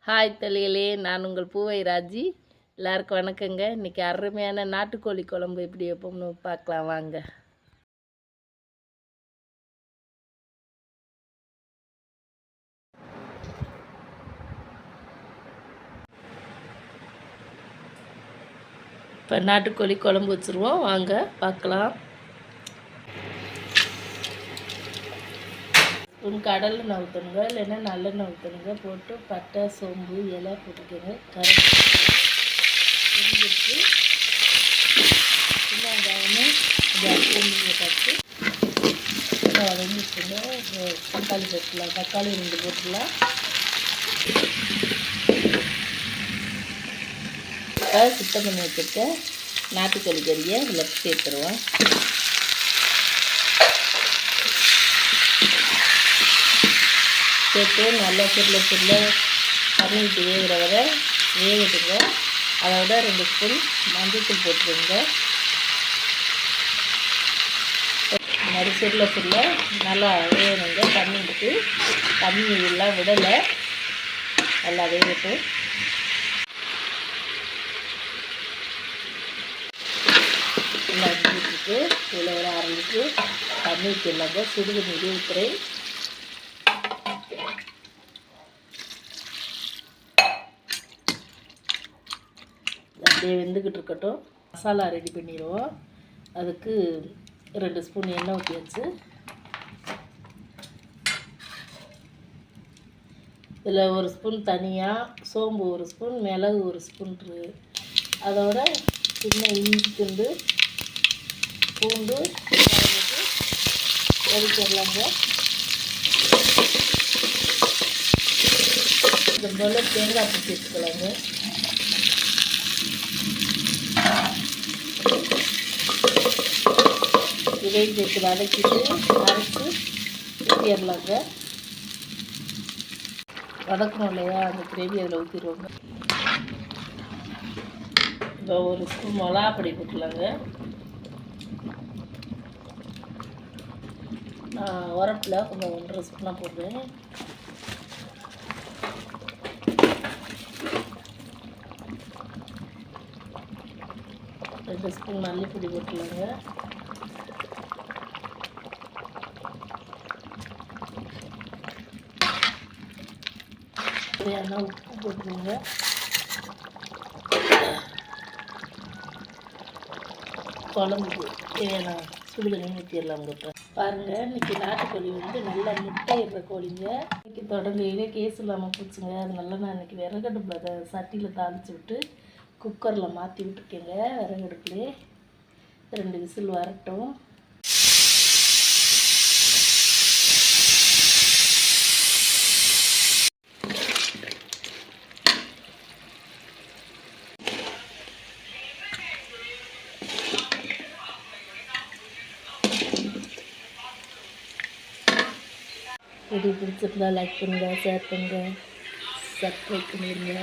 Hi தலிகளே, நான் உங்கள் பூவை ராஜி. எல்லாருக்கும் வணக்கங்க. இன்றைக்கி அருமையான நாட்டுக்கோழி குழம்பு எப்படி வைப்போம்னு பார்க்கலாம் வாங்க. இப்போ நாட்டுக்கோழி குழம்பு வச்சுருவோம், வாங்க பார்க்கலாம். கடலெண்ணெய் ஊற்றணுங்க, இல்லைன்னா நல்லெண்ணெய் ஊற்றணுங்க. போட்டு பட்டை சோம்பு இலை போட்டுக்கோங்க. கருவேப்பிலை சின்ன வெங்காயமும் பூண்டு பட்டு வதங்கிச்சுங்க. தக்காளி போட்டுக்கலாம், தக்காளி 2 போட்டுக்கலாம். சுத்தம் பண்ணி வச்சுருக்க நாட்டுக்கோழி கறியை இதில் சேர்த்துருவோம். சேர்த்து நல்லா சுருள தண்ணிட்டு வேகிற வரை வேகட்டுங்க. அதோட 2 ஸ்பூன் மஞ்சள் போட்டுருங்க. மாதிரி சுருள நல்லா வேகணுங்க. தண்ணி விட்டு தண்ணி எல்லாம் விடலை, நல்லா வேகட்டும். நல்லா விட்டுட்டு இதில் ஒரு 1/2 லிட்டரு தண்ணி ஊற்றிடலாங்க. சுடுது நீர் ஊற்றுறேன். அப்படியே வெந்துக்கிட்டு இருக்கட்டும். மசாலா ரெடி பண்ணிடுவோம். அதுக்கு 2 ஸ்பூன் எண்ணெய் ஊற்றி வச்சு இதில் 1 ஸ்பூன் தனியாக, சோம்பு 1 ஸ்பூன், மிளகு 1 ஸ்பூன், அதோட சின்ன இஞ்சி துண்டு, பூண்டு வதக்கிடலாங்க. இந்த போல் தேங்காய் பூ சேர்த்துக்கலாங்க. இதையும் சேர்த்து வதக்கிட்டு அரைச்சி ஊற்றிடலாங்க. வதக்கணும் இல்லையா, அந்த கிரேவி அதில் ஊற்றிடுவோங்க. இந்த 1 ஸ்பூன் மிளகாப்பொடி போட்டுலாங்க. நான் உரப்பில் கொஞ்சம் 1.5 ஸ்பூனாக போடுறேன். ரெண்டு ஸ்பூன் மல்லிப்பொடி போட்டுலாங்க. தேவையான உப்பு போட்டுருங்க. குழம்புக்கு தேவையான சுடுதண்ணி ஊற்றிடலாம். இப்போ பாருங்கள், இன்றைக்கி நாட்டுக்கோழி நல்லா முட்டையிடுற கோழிங்க. இன்றைக்கி தொடர்ந்து கேஸ் இல்லாமல் போச்சுங்க. அதனால நான் இன்றைக்கி விறகடுப்பில் அதை சட்டியில் தாளித்து விட்டு குக்கரில் மாற்றி விட்டுருக்கேங்க. விறகடுப்புலேயே 2 விசில் வரட்டும். வீடியோ பிடிச்சிருந்தா லைக் பண்ணுங்கள், ஷேர் பண்ணுங்கள், சப்ஸ்கிரைப் பண்ணிடுங்க.